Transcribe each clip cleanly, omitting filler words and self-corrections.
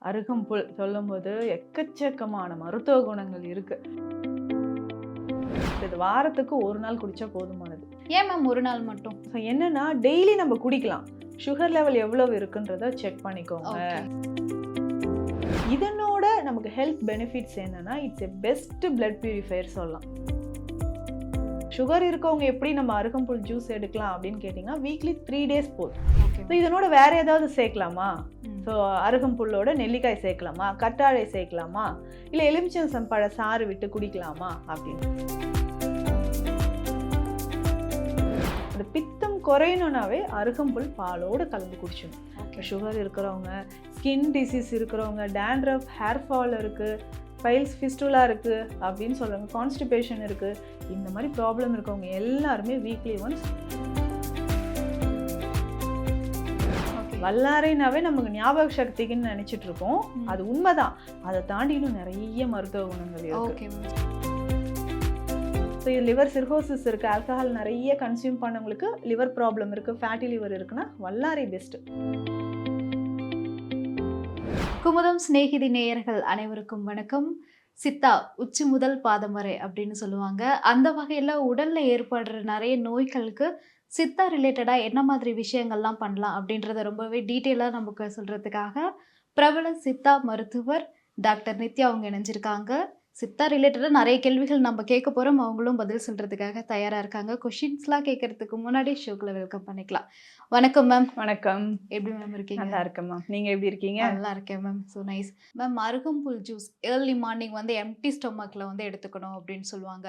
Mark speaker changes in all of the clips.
Speaker 1: அருகம்புல் சொல்லும்போது எக்கச்சக்கமான மருத்துவ குணங்கள் இருக்கு. இது வாரத்துக்கு ஒரு நாள் குடிச்சா போதுமானது.
Speaker 2: ஏன் மேம் ஒரு நாள் மட்டும்?
Speaker 1: என்னன்னா டெய்லி நம்ம குடிக்கலாம். சுகர் லெவல் எவ்வளவு இருக்குன்றத செக் பண்ணிக்கோங்க.
Speaker 2: ஓகே.
Speaker 1: இதனோட நமக்கு ஹெல்த் பெனிஃபிட்ஸ் என்னன்னா it's a best blood purifier சொல்லலாம். சுகர் இருக்கவங்க எப்படி நம்ம அருகம்புல் ஜூஸ் எடுக்கலாம் அப்படின்னு கேட்டிங்கன்னா வீக்லி 3 டேஸ் போதும்.
Speaker 2: ஓகே.
Speaker 1: ஸோ இதனோட வேற ஏதாவது சேர்க்கலாமா? ஸோ அருகம்புல்லோட நெல்லிக்காய் சேர்க்கலாமா, கற்றாழை சேர்க்கலாமா, இல்லை எலுமிச்சம் பழ சாறு விட்டு குடிக்கலாமா அப்படின்னு. அந்த பித்தம் குறையணும்னாவே அருகம்புல் பாலோடு கலந்து குடிச்சணும். சுகர் இருக்கிறவங்க, ஸ்கின் டிசீஸ் இருக்கிறவங்க, டேண்ட்ரஃப், ஹேர் ஃபால் இருக்குது, பைல்ஸ் ஃபிஸ்டுலா இருக்குது அப்படின்னு சொல்கிறாங்க, கான்ஸ்டிபேஷன் இருக்குது, இந்த மாதிரி ப்ராப்ளம் இருக்கவங்க எல்லாருமே வீக்லி ஒன்ஸ். வல்லாரைனாவே நமக்கு ஞாபக சக்திக்குன்னு நினைச்சிட்டு இருக்கோம். அது உண்மைதான். அதை தாண்டி இன்னும் நிறைய மருத்துவ குணங்கள் இருக்கு. ஸோ இது லிவர் சிர்ஹோசிஸ் இருக்கு, ஆல்கஹால் நிறைய கன்சியூம் பண்ணவங்களுக்கு லிவர் ப்ராப்ளம் இருக்கு, ஃபேட்டி லிவர் இருக்குன்னா வல்லாரை பெஸ்ட்.
Speaker 2: குமுதம் சிநேகிதி நேயர்கள் அனைவருக்கும் வணக்கம். சித்தா உச்சி முதல் பாதம் வரை அப்படின்னு சொல்லுவாங்க. அந்த வகையில் உடல்ல ஏற்படுற நிறைய நோய்களுக்கு சித்தா ரிலேட்டடாக என்ன மாதிரி விஷயங்கள்லாம் பண்ணலாம் அப்படின்றத ரொம்பவே டீட்டெயிலாக நமக்கு சொல்கிறதுக்காக பிரபல சித்தா மருத்துவர் டாக்டர் நித்யா அவங்க இணைஞ்சிருக்காங்க. சித்தா ரிலேட்டடாக நிறைய கேள்விகள் நம்ம கேட்க போகிறோம். அவங்களும் பதில் சொல்கிறதுக்காக தயாராக இருக்காங்க. கொஷின்ஸ்லாம் கேட்கறதுக்கு முன்னாடி ஷோக்கில் வெல்கம் பண்ணிக்கலாம். வணக்கம் மேம்.
Speaker 1: வணக்கம்.
Speaker 2: எப்படி மேம் இருக்கீங்க?
Speaker 1: நல்லா இருக்கேன் மேம். நீங்கள் எப்படி இருக்கீங்க?
Speaker 2: நல்லா இருக்கேன் மேம். So nice ma'am. அருகம்புல் ஜூஸ் ஏர்லி மார்னிங் வந்து எம்டி ஸ்டொமக்கில் வந்து எடுத்துக்கணும் அப்படின்னு சொல்லுவாங்க.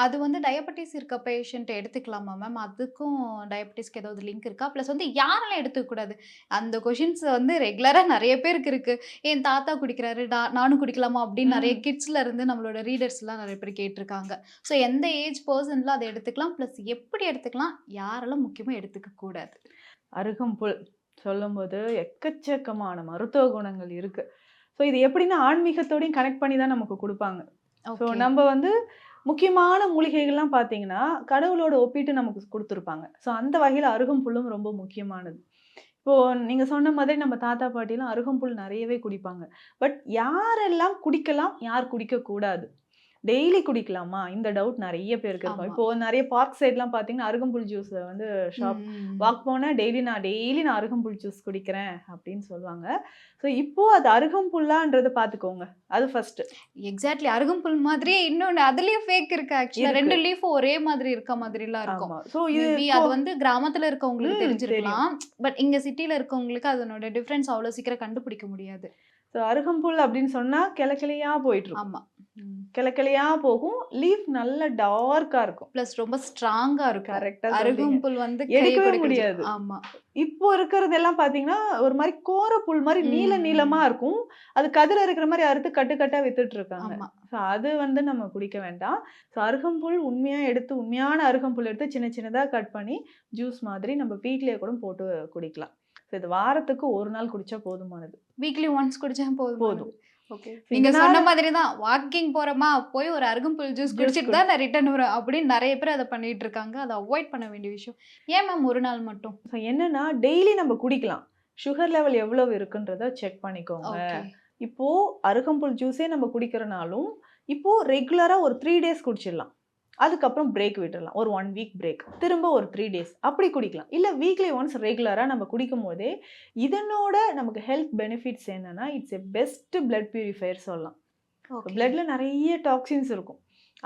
Speaker 2: அது வந்து டயபெட்டிஸ் இருக்க பேஷண்ட் எடுத்துக்கலாமா மேம்? அதுக்கும் டயபெட்டிஸ்க்கு ஏதாவது லிங்க் இருக்கா? ப்ளஸ் வந்து யாரெல்லாம் எடுத்துக்கூடாது? அந்த கொஷின்ஸ் வந்து ரெகுலராக நிறைய பேருக்கு இருக்குது. என் தாத்தா குடிக்கிறாரு, நானும் குடிக்கலாமா அப்படின்னு நிறைய கிட்ஸ்ல இருந்து நம்மளோட ரீடர்ஸ்லாம் நிறைய பேர் கேட்டிருக்காங்க. ஸோ எந்த ஏஜ் பர்சன்லாம் அதை எடுத்துக்கலாம், ப்ளஸ் எப்படி எடுத்துக்கலாம், யாரெல்லாம் முக்கியமாக எடுத்துக்க கூடாது?
Speaker 1: அருகம்புல் சொல்லும்போது எக்கச்சக்கமான மருத்துவ குணங்கள் இருக்கு. ஸோ இது எப்படின்னா ஆன்மீகத்தோடையும் கனெக்ட் பண்ணி தான் நமக்கு கொடுப்பாங்க. ஸோ நம்ம வந்து முக்கியமான மூலிகைகள்லாம் பார்த்தீங்கன்னா கடவுளோட ஒப்பிட்டு நமக்கு கொடுத்துருப்பாங்க. ஸோ அந்த வகையில் அருகம்புல்லும் ரொம்ப முக்கியமானது. இப்போது நீங்கள் சொன்ன மாதிரி நம்ம தாத்தா பாட்டிலாம் அருகம்புல் நிறையவே குடிப்பாங்க. பட் யாரெல்லாம் குடிக்கலாம், யார் குடிக்கக்கூடாது, டெய்லி குடிக்கலாமா, இந்த டவுட் நிறைய பேருக்கு இருக்கும். இப்போது நிறைய பார்க் சைட்லாம் பார்த்தீங்கன்னா அருகம்புல் ஜூஸ் வந்து ஷாப் வாக் போனால் டெய்லி நான் அருகம்புல் ஜூஸ் குடிக்கிறேன் அப்படின்னு சொல்லுவாங்க. ஸோ இப்போது அது அருகம்புல்லான்றதை பார்த்துக்கோங்க, அது ஃபர்ஸ்ட்.
Speaker 2: எக்ஸாக்ட்லி அருகம்புல் மாதிரியே இன்னொன்று அதுலேயும் ஃபேக் இருக்கு. ஆக்சுவலாக ரெண்டு லீஃபும் ஒரே மாதிரி இருக்க மாதிரிலாம் இருக்கும். ஸோ அது வந்து கிராமத்தில் இருக்கவங்களுக்கு தெரிஞ்சிருக்கலாம். பட் இங்கே சிட்டியில் இருக்கவங்களுக்கு அதனோட டிஃப்ரென்ஸ் அவ்வளோ சீக்கிரம் கண்டுபிடிக்க முடியாது.
Speaker 1: ஸோ அருகம்புல் அப்படின்னு சொன்னால் கிளக்கிளையாக போயிட்டுருக்கும்.
Speaker 2: ஆமாம்,
Speaker 1: கிளக்கிளையாக போகும். லீஃப் நல்ல டார்க்காக இருக்கும்,
Speaker 2: ப்ளஸ் ரொம்ப ஸ்ட்ராங்காக இருக்கும்.
Speaker 1: கரெக்டாக
Speaker 2: அருகம்புல் வந்து
Speaker 1: எடுக்கவே முடியாது.
Speaker 2: ஆமாம்.
Speaker 1: இப்போ இருக்கிறதெல்லாம் பார்த்தீங்கன்னா ஒரு மாதிரி கோரப்புல் மாதிரி நீளமாக இருக்கும். அது கதிர இருக்கிற மாதிரி அறுத்து கட்டாக வித்துட்டு இருக்காங்க. ஸோ அது வந்து நம்ம குடிக்க வேண்டாம். ஸோ அருகம்புல் உண்மையான அருகம்புல் எடுத்து சின்ன சின்னதாக கட் பண்ணி ஜூஸ் மாதிரி நம்ம வீட்லேயே கூட போட்டு குடிக்கலாம். ஸோ இது வாரத்துக்கு ஒரு நாள் குடிச்சா போதுமானது.
Speaker 2: வீக்லி ஒன்ஸ் குடிச்சா போதும்.
Speaker 1: ஓகே.
Speaker 2: நீங்க சொன்ன மாதிரி தான், வாக்கிங் போறோமா போய் ஒரு அருகம்புல் ஜூஸ் குடிச்சிட்டு தான் நான் ரிட்டர்ன் வரும் அப்படின்னு நிறைய பேர் அதை பண்ணிட்டு இருக்காங்க. அதை அவாய்ட் பண்ண வேண்டிய விஷயம். ஏன் மேம் ஒரு நாள் மட்டும்?
Speaker 1: ஸோ என்னன்னா டெய்லி நம்ம குடிக்கலாம். சுகர் லெவல் எவ்வளவு இருக்குன்றத செக் பண்ணிக்கோங்க. இப்போ அருகம்புல் ஜூஸே நம்ம குடிக்கிறனாலும் இப்போ ரெகுலரா ஒரு 3 டேஸ் குடிச்சிடலாம். அதுக்கப்புறம் பிரேக் விட்டுடலாம், ஒரு 1 வீக் பிரேக், திரும்ப ஒரு 3 டேஸ் அப்படி குடிக்கலாம். இல்லை வீக்லி ஒன்ஸ் ரெகுலராக நம்ம குடிக்கும் போதே இதனோட நமக்கு ஹெல்த் பெனிஃபிட்ஸ் என்னன்னா it's a best blood purifier சொல்லலாம். பிளட்ல நிறைய டாக்ஸின்ஸ் இருக்கும்.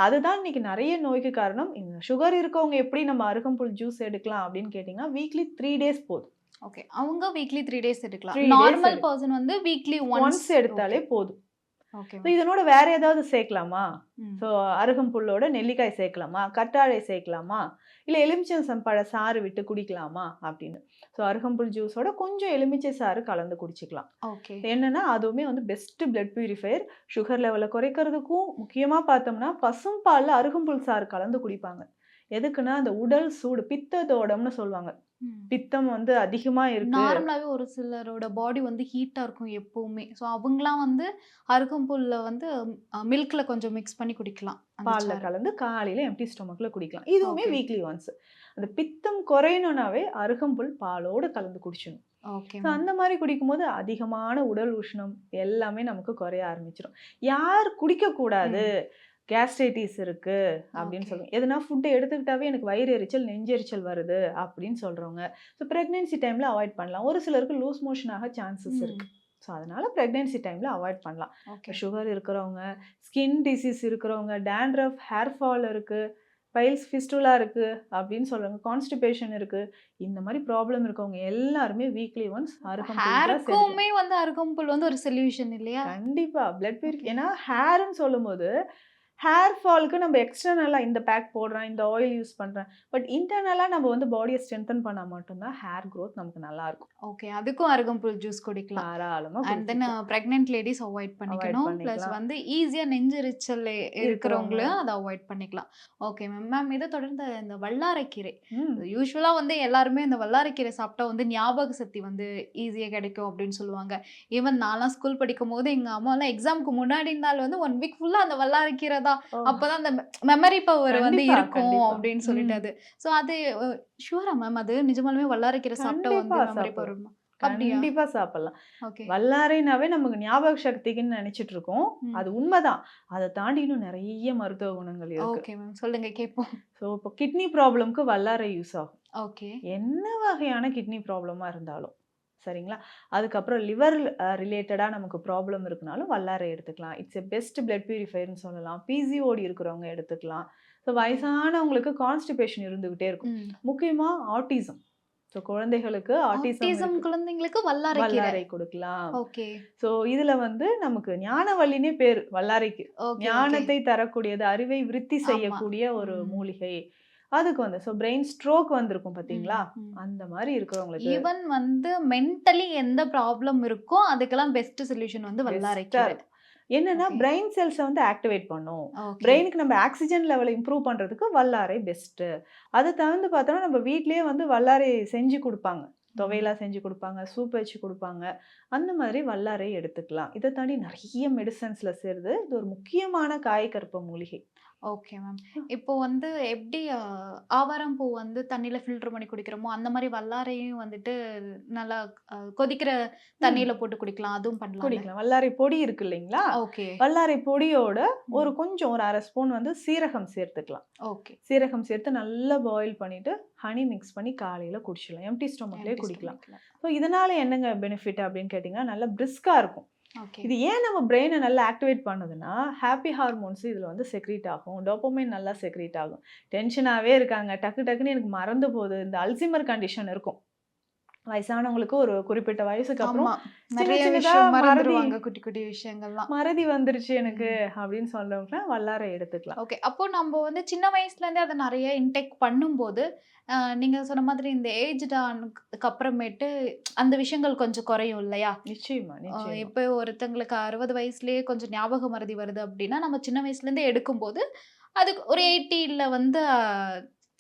Speaker 1: அதுதான் இன்னைக்கு நிறைய நோய்க்கு காரணம். இந்த சுகர் இருக்கவங்க எப்படி நம்ம அருகம்புல் ஜூஸ் எடுக்கலாம் அப்படின்னு கேட்டிங்கன்னா வீக்லி 3 டேஸ் போதும்.
Speaker 2: ஓகே, அவங்க வீக்லி 3 டேஸ் எடுக்கலாம். நார்மல் பர்சன் வந்து வீக்லி ஒன்ஸ்
Speaker 1: எடுத்தாலே போதும்.
Speaker 2: ஓகே.
Speaker 1: இதனோட வேற ஏதாவது சேர்க்கலாமா? ஸோ அருகம்புல்லோட நெல்லிக்காய் சேர்க்கலாமா, கற்றாழை சேர்க்கலாமா, இல்லை எலுமிச்சம் பழ சாறு விட்டு குடிக்கலாமா அப்படின்னு. ஸோ அருகம்புல் ஜூஸோட கொஞ்சம் எலுமிச்சை சாறு கலந்து குடிச்சிக்கலாம்.
Speaker 2: ஓகே.
Speaker 1: என்னன்னா அதுவுமே வந்து பெஸ்ட் பிளட் பியூரிஃபையர். சுகர் லெவலை குறைக்கிறதுக்கும் முக்கியமாக பார்த்தோம்னா பசும்பாலில் அருகம்புல் சாறு கலந்து குடிப்பாங்க. எதுக்குன்னா அந்த உடல் சூடு, பித்தத்தோடம்னு சொல்லுவாங்க. பித்தம் வந்து அதிகமா இருக்கு.
Speaker 2: நார்மலாவே ஒரு சிலரோட பாடி வந்து ஹீட்டா இருக்கும் எப்பவுமே. ஸோ அவங்கலாம் வந்து அருகம்புல்ல வந்து மில்க்ல கொஞ்சம் மிக்ஸ் பண்ணி குடிக்கலாம்.
Speaker 1: பால்ல கலந்து காலையில எம்டி ஸ்டொமக்ல குடிக்கலாம். இதுவுமே வீக்லி ஒன்ஸ். அந்த பித்தம் குறையணும்னாவே அருகம்புல் பாலோடு கலந்து குடிச்சணும்.
Speaker 2: ஓகே
Speaker 1: ஸோ அந்த மாதிரி குடிக்கும்போது அதிகமான உடல் உஷ்ணம் எல்லாமே நமக்கு குறைய ஆரம்பிச்சிடும். யார் குடிக்கக்கூடாது கேஸ்ட்ரைட்டிஸ் இருக்கு அப்படின்னு
Speaker 2: ஓகே.
Speaker 1: சொல்லுவாங்க. எதுனா ஃபுட் எடுத்துக்கிட்டாவே எனக்கு வயிறு எரிச்சல், நெஞ்செரிச்சல் வருது அப்படின்னு சொல்றவங்க. ஸோ பிரெக்னன்சி டைம்ல அவாய்ட் பண்ணலாம். ஒரு சிலருக்கு லூஸ் மோஷன் ஆக சான்சஸ் இருக்கு. ஸோ அதனால பிரெக்னன்சி டைம்ல அவாய்ட் பண்ணலாம்.
Speaker 2: ஓகே.
Speaker 1: சுகர் இருக்கிறவங்க, ஸ்கின் டிசீஸ் இருக்கிறவங்க, டேண்ட்ரஃப், ஹேர் ஃபால் இருக்கு, பைல்ஸ் ஃபிஸ்டுலா இருக்கு அப்படின்னு சொல்றவங்க, கான்ஸ்டிபேஷன் இருக்கு. இந்த மாதிரி ப்ராப்ளம் இருக்கவங்க எல்லாருமே வீக்லி ஒன்ஸ் அருகம்புல் தான் சேர்க்கணும்.
Speaker 2: ஹேருக்குமே வந்து அருகம்புல் வந்து ஒரு சொல்யூஷன் இல்லையா?
Speaker 1: கண்டிப்பா. Blood
Speaker 2: okay.
Speaker 1: ஏன்னா ஹேர்ன்னு சொல்லும்போது, ஹேர் ஃபால்க்கு நம்ம எக்ஸ்டர்னலா இந்த பேக் போடுறேன், இந்த ஆயில் யூஸ் பண்றேன். பட் இன்டர்னலா நம்ம வந்து பாடிய ஸ்ட்ரெங்தன் பண்ணா மட்டும் தான் ஹேர் குரோத் நமக்கு நல்லா இருக்கும்.
Speaker 2: ஓகே. அதுக்கும் அருகம்புல் ஜூஸ் குடிக்கலாம்.
Speaker 1: தாராளமா
Speaker 2: அண்ட் தென்
Speaker 1: குடிச்சுக்கலாம்.
Speaker 2: பிரெக்னன்ட் லேடீஸ் அவாய்ட்
Speaker 1: அவாய்ட்
Speaker 2: பண்ணிக்கணும். பிளஸ்
Speaker 1: பண்ணிக்கலாம்.
Speaker 2: வந்து ஈஸியா நெஞ்செரிச்சல்
Speaker 1: இருக்கிறவங்க.
Speaker 2: இருக்கிறவங்களும் அதை அவாய்ட் பண்ணிக்கலாம். Okay ma'am. மேம் இதை தொடர்ந்து இந்த வல்லாரைக்கீரை.
Speaker 1: ம்.
Speaker 2: யூசுவலா வந்து எல்லாருமே இந்த வல்லாரைக்கீரை சாப்பிட்டா வந்து ஞாபக சக்தி வந்து ஈஸியா கிடைக்கும் அப்படின்னு சொல்லுவாங்க. ஈவன் நான்லாம் ஸ்கூல் படிக்கும்போது எங்க அம்மாலாம் எக்ஸாம்க்கு முன்னாடி நாள் வந்து 1 வீக் ஃபுல்லா அந்த வல்லாரைக்கீரை தான்.
Speaker 1: ஓ!
Speaker 2: அப்பதான் அந்த மெமரி பவர் வந்து
Speaker 1: கண்டிப்பா,
Speaker 2: இருக்கும்
Speaker 1: கண்டிப்பா.
Speaker 2: அப்படின்னு சொல்லிட்டு
Speaker 1: ம்.
Speaker 2: அது. ஸோ அது ஷூரா மேம் அது நிஜமாலுமே வல்லாரைக்கீரை சாப்பிட்டா வந்து
Speaker 1: கண்டிப்பா
Speaker 2: மெமரி பவர்
Speaker 1: சாப்பிடலாம்.
Speaker 2: வருமா? அப்படியா?
Speaker 1: கண்டிப்பா சாப்பிடலாம்.
Speaker 2: ஓகே.
Speaker 1: வல்லாரைனாவே நமக்கு ஞாபக சக்திக்குன்னு நெனைச்சிட்டு இருக்கோம்.
Speaker 2: ம்.
Speaker 1: அது உண்மைதான். அத தாண்டி இன்னும் நெறைய மருத்துவ குணங்கள் இருக்கு.
Speaker 2: Okay ma'am. சொல்லுங்க கேட்போம்.
Speaker 1: ஸோ இப்போ கிட்னி ப்ராப்ளம்க்கு வல்லாரை யூஸ் ஆகும்.
Speaker 2: ஓகே.
Speaker 1: என்ன வகையான கிட்னி ப்ராப்ளமா இருந்தாலும். சரிங்களா? அதுக்கப்புறம் லிவர் ரிலேட்டடா நமக்கு ப்ராப்ளம் இருக்குனாலும் வல்லாரை எடுத்துக்கலாம். இட்ஸ் எ பெஸ்ட் பிளட் பியூரிஃபையர்ன்னு சொல்லலாம். பிசிஓடி இருக்கிறவங்க எடுத்துக்கலாம். ஸோ வயசானவங்களுக்கு கான்ஸ்டிபேஷன் இருந்துகிட்டே இருக்கும்.
Speaker 2: ம்.
Speaker 1: முக்கியமா ஆட்டிசம். ஸோ குழந்தைகளுக்கு ஆட்டிசம்
Speaker 2: ஆட்டிசம்
Speaker 1: இருக்கு.
Speaker 2: குழந்தைங்களுக்கு வல்லாரைக்கீரை.
Speaker 1: வல்லாரை கொடுக்கலாம்.
Speaker 2: ஓகே.
Speaker 1: ஸோ இதுல வந்து நமக்கு ஞானவல்லினே பேரு வல்லாரைக்கு.
Speaker 2: Okay, okay.
Speaker 1: ஞானத்தை தரக்கூடியது, அறிவை விருத்தி
Speaker 2: ஆமா.
Speaker 1: செய்யக்கூடிய ஒரு
Speaker 2: ம்.
Speaker 1: மூலிகை. அதுக்கு வந்து ஸோ பிரெயின் ஸ்ட்ரோக் வந்திருக்கும்
Speaker 2: ம்.
Speaker 1: பார்த்தீங்களா?
Speaker 2: ம்.
Speaker 1: அந்த மாரி இருக்கிறவங்களுக்கு
Speaker 2: ஈவன் வந்து மென்டலி எந்த ப்ராப்ளம் இருக்கோ அதுக்கெல்லாம் பெஸ்ட் சொல்யூஷன் வந்து
Speaker 1: பெஸ்ட்டா
Speaker 2: வல்லாரைக்கீரை.
Speaker 1: இருக்கும். என்னன்னா
Speaker 2: ஓகே.
Speaker 1: பிரெயின் செல்ஸ வந்து ஆக்டிவேட் பண்ணும்.
Speaker 2: ஓகே.
Speaker 1: பிரெயினுக்கு நம்ம ஆக்ஸிஜன் லெவல இம்ப்ரூவ் பண்றதுக்கு வல்லாரை பெஸ்ட்டு. அத தவிர்த்து பார்த்தோம்னா, நம்ம வீட்லயே வந்து வல்லாரை செஞ்சு குடுப்பாங்க.
Speaker 2: ம்.
Speaker 1: துவையலா செஞ்சு குடுப்பாங்க, சூப் வச்சு குடுப்பாங்க. அந்த மாதிரி வல்லாரை எடுத்துக்கலாம். இத தாண்டி நெறைய மெடிசின்ஸ்ல சேருது. இது ஒரு முக்கியமான காயகற்ப மூலிகை.
Speaker 2: Okay ma'am. இப்போ வந்து எப்படி ஆவாரம் பூ வந்து தண்ணீல ஃபில்டர் பண்ணி குடிக்கிறோமோ, அந்த மாரி வல்லாரையும் வந்துட்டு நல்லா கொதிக்கிற
Speaker 1: ம்.
Speaker 2: தண்ணீல போட்டு குடிக்கலாம். அதுவும் பண்ணலாம்ல?
Speaker 1: குடிக்கலாம். வல்லாரை பொடி இருக்கு இல்லைங்களா?
Speaker 2: ஓகே.
Speaker 1: வல்லாரை பொடியோட ஒரு
Speaker 2: ம்.
Speaker 1: கொஞ்சம் ஒரு 1/2 ஸ்பூன் வந்து சீரகம் சேர்த்துக்கலாம்.
Speaker 2: ஓகே.
Speaker 1: சீரகம் சேர்த்து நல்லா பாயில் பண்ணிட்டு, ஹனி மிக்ஸ் பண்ணி காலையில குடிச்சிடலாம். எம்ப்டி ஸ்டொமக்லயே
Speaker 2: எம்ப்டி
Speaker 1: குடிக்கலாம்.
Speaker 2: ஸ்டொமக்ல.
Speaker 1: ஸோ இதனால என்னங்க பெனிஃபிட் அப்படின்னு கேட்டீங்கன்னா, நல்லா பிரிஸ்கா இருக்கும்.
Speaker 2: ஓகே.
Speaker 1: இது ஏன் நம்ம பிரெயின நல்லா ஆக்டிவேட் பண்ணுதுன்னா, ஹாப்பி ஹார்மோன்ஸ் இதுல வந்து செக்ரீட் ஆகும். டோபமைன் நல்லா செக்ரீட் ஆகும். டென்ஷனாவே இருக்காங்க. டக்கு டக்குன்னு எனக்கு மறந்து போகுது. இந்த அல்சைமர் கண்டிஷன் இருக்கும். வயசானவங்களுக்கு ஒரு குறிப்பிட்ட வயசுக்கு அப்புறம்
Speaker 2: ஆமா.
Speaker 1: சின்ன
Speaker 2: நெறைய
Speaker 1: சின்னதா
Speaker 2: விஷயம்
Speaker 1: மறதி
Speaker 2: மறந்துருவாங்க. குட்டி, குட்டி விஷயங்கள்லாம்.
Speaker 1: மறதி வந்துருச்சு எனக்கு
Speaker 2: ம்.
Speaker 1: அப்படின்னு சொல்றவங்கலாம் வல்லாரை எடுத்துக்கலாம்.
Speaker 2: ஓகே. அப்போ நம்ப வந்து சின்ன வயசுலேருந்தே அத நெறைய இன்டேக் பண்ணும்போது, நீங்க சொன்ன மாதிரி இந்த ஏஜ்டு ஆனதுக்கு அப்புறமேட்டு அந்த விஷயங்கள் கொஞ்சம் குறையும் இல்லையா?
Speaker 1: நிச்சயமா, நிச்சயமா.
Speaker 2: இப்போ ஒருத்தங்களுக்கு 60 வயசுலயே கொஞ்சம் ஞாபக மறதி வருது அப்படின்னா, நம்ம சின்ன வயசுலேருந்தே எடுக்கும்போது, அதுக்கு ஒரு 80ல வந்து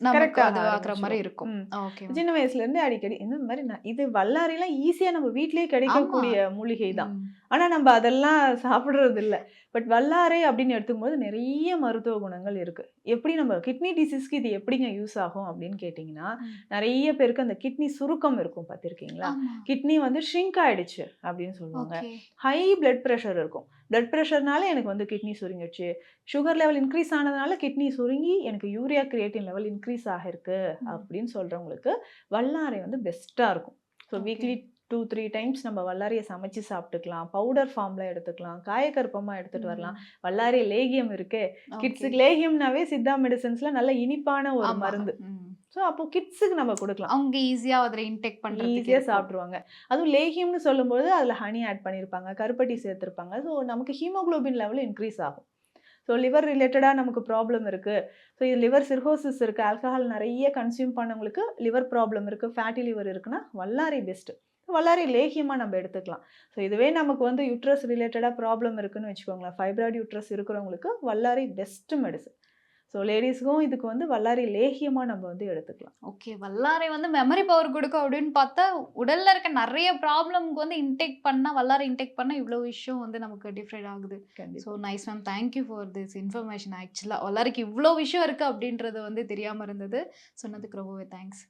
Speaker 2: நமக்கு
Speaker 1: கரெக்ட்டா
Speaker 2: அது ஆகுற மாரி
Speaker 1: ஆரம்பிச்சுரும்.
Speaker 2: இருக்கும்.
Speaker 1: ம்.
Speaker 2: Okay ma'am.
Speaker 1: சின்ன வயசுல இருந்து அடிக்கடி இந்த மாரி இது வல்லாரைலாம் ஈஸியா நம்ம வீட்லயே
Speaker 2: ஆமா.
Speaker 1: கிடைக்கக்கூடிய மூலிகை தான்.
Speaker 2: ம்.
Speaker 1: ஆனா நம்ம அதெல்லாம் சாப்பிடுறது இல்ல. பட் வல்லாரை அப்படின்னு எடுத்துக்கும்போது நெறைய மருத்துவ குணங்கள் இருக்கு. எப்படி நம்ம கிட்னி டிசீஸ்க்கு இது எப்படிங்க யூஸ் ஆகும் அப்படின்னு கேட்டீங்கன்னா,
Speaker 2: ம்.
Speaker 1: நெறைய பேருக்கு அந்த கிட்னி சுருக்கம் இருக்கும் பார்த்திருக்கீங்களா?
Speaker 2: ஆமா.
Speaker 1: கிட்னி வந்து ஷ்ரிங்க் ஆயிடுச்சு அப்படின்னு சொல்லுவாங்க.
Speaker 2: ஓகே.
Speaker 1: ஹை பிளட் பிரஷர் இருக்கும். பிளட் பிரஷர்னால எனக்கு வந்து கிட்னி சுருங்கிடுச்சு. சுகர் லெவல் இன்க்ரீஸ் ஆனதுனால கிட்னி சுருங்கி எனக்கு யூரியா கிரியேட்டின் லெவல் இன்க்ரீஸ் ஆகிருக்கு
Speaker 2: ம்.
Speaker 1: அப்படின்னு சொல்றவங்களுக்கு வல்லாரை வந்து பெஸ்ட்டா இருக்கும். So
Speaker 2: okay.
Speaker 1: வீக்லி 2, 3 டைம்ஸ் நம்ம வல்லாரைய சமைச்சு சாப்பிட்டுக்கலாம். பவுடர் ஃபார்ம்ல எடுத்துக்கலாம். காயகற்பமா எடுத்துட்டு வரலாம்.
Speaker 2: ம்.
Speaker 1: வல்லாரை லேகியம் இருக்கே.
Speaker 2: ஓகே.
Speaker 1: கிட்ஸுக்கு லேகியம்னாவே சித்தா மெடிசின்ஸ்ல நல்ல இனிப்பான ஒரு
Speaker 2: ஆமா.
Speaker 1: மருந்து.
Speaker 2: ம்.
Speaker 1: ஸோ அப்போ கிட்ஸுக்கு நம்ம குடுக்கலாம்.
Speaker 2: அவங்க ஈஸியா அதுல இன்டேக் பண்றதுக்கு
Speaker 1: ஈஸியா
Speaker 2: இருக்கும்.
Speaker 1: சாப்பிட்டுருவாங்க. அதுவும் லேகியம்னு சொல்லும்போது அதுல ஹனி ஆட் பண்ணியிருப்பாங்க. கருப்பட்டி சேர்த்திருப்பாங்க. ஸோ நமக்கு ஹீமோகுளோபின் லெவல் இன்க்ரீஸ் ஆகும். ஸோ லிவர் ரிலேட்டடா நமக்கு ப்ராப்ளம் இருக்கு. ஸோ இது லிவர் சிர்ஹோசிஸ் இருக்கு. ஆல்கஹால் நெறைய கன்சியூம் பண்ணவங்களுக்கு லிவர் ப்ராப்ளம் இருக்கு. ஃபேட்டி லிவர் இருக்குன்னா வல்லாரை பெஸ்ட்டு. வல்லாரை லேகியமா நம்ம எடுத்துக்கலாம். ஸோ இதுவே நமக்கு வந்து யுட்ரஸ் ரிலேட்டடா ப்ராப்ளம் இருக்குன்னு வச்சுக்கோங்களேன். ஃபைப்ராய்டு யுட்ரஸ் இருக்கிறவங்களுக்கு வல்லாரை பெஸ்ட் மெடிசின். ஸோ லேடீஸ்க்கும் இதுக்கு வந்து வல்லாரை லேகியமா நம்ம வந்து எடுத்துக்கலாம்.
Speaker 2: ஓகே. வல்லாரை வந்து மெமரி பவர் குடுக்கும் அப்படின்னு பார்த்தா, உடல்ல இருக்க நெறைய ப்ராப்ளம்க்கு வந்து இன்டேக் பண்ணா வல்லாரை இன்டேக் பண்ணா இவ்ளோ விஷயம் வந்து நமக்கு டிஃபைன் ஆகுது. ஸோ
Speaker 1: கண்டிப்பா.
Speaker 2: Nice ma'am. Thank you for this information ஆக்சுவலா. வல்லாரைக்கு இவ்ளோ விஷயம் இருக்கு அப்படின்றது வந்து தெரியாம இருந்தது. சொன்னதுக்கு ரொம்பவே தேங்க்ஸ்.